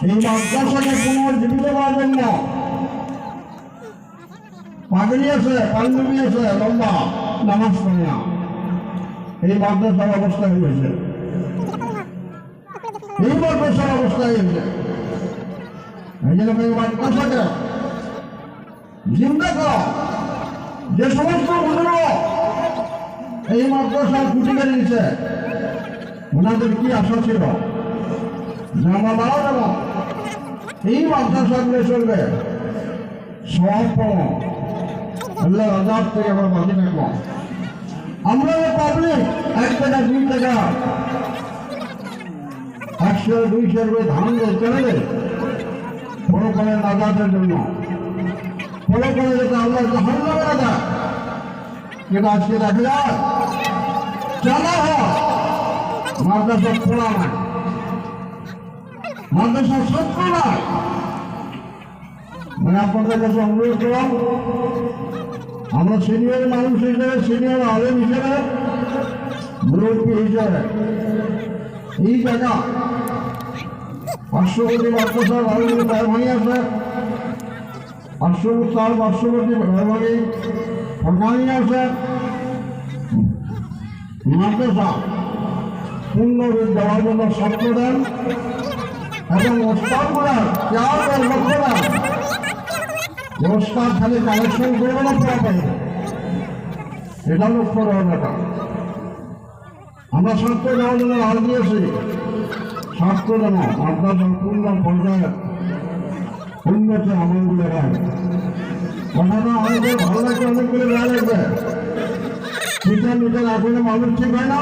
এই মাদ্রাসাকে পুনর্জীবিত করার জন্য পাগড়ি আছে, পাঞ্জাবি আছে, লম্বা নামাজ পড়ে না, এই মাদ্রাসার অবস্থা হয়েছে, এই মাদ্রাসার অবস্থা হয়েছে। এই জন্য এই মাদ্রাসাকে জিন্দা করা, যে সমস্ত বুজুর্গ এই মাদ্রাসার খুঁটি কেড়ে নিচ্ছে, ওনাদের কি আশা ছিল যে আমরা মারা যাবো, এই মাদ্রাসাগুলো চলবে, সব পাবো, আল্লাহ আজাদ থেকে আমরা বাঁচি থাকবো। আমরা পাবলিক 1 টাকা 2 টাকা 100 200 করে ধান দিয়ে চলে বড় করে আজাদের জন্য, বড় করে যেটা আল্লাহ জাহান নামে না যায়, কিন্তু আজকে দেখা যায় জানা হয় মাদ্রাসা খোলা নাই, মাদ্রাসা সত্য নাই। মানে আপনাদের কাছে অনুরোধ করলাম, আমরা সিনিয়র মানুষ হিসেবে, সিনিয়র আলেম হিসেবে, মুরব্বী হিসেবে এই জায়গা 500 কোটি মাদ্রাসার ভাই আছে, 500 কোটি ভাই সরকারি আছে, মাদ্রাসা পূর্ণ রূপ দেওয়ার জন্য স্বপ্ন দেন এবং ওস্তাদ করার কেয়ার লক্ষ্য দেন। ওস্তাদ খালি কালেকশন করবে না, পড়া পাবে, এটা লক্ষ্য দেওয়ার ব্যাপার। আমরা স্বার্থ দেওয়ার জন্য রাজ দিয়েছি, স্বার্থ দেব মাদ্রাসার পূর্ণ পর্যায়ে উন্নতি আমলগুলো হয়। কথাটা অনেকের ভালো লাগবে, অনেকগুলো ভালো লাগবে, মিটার মিটার আসলে মানুষ ঠিক হয় না।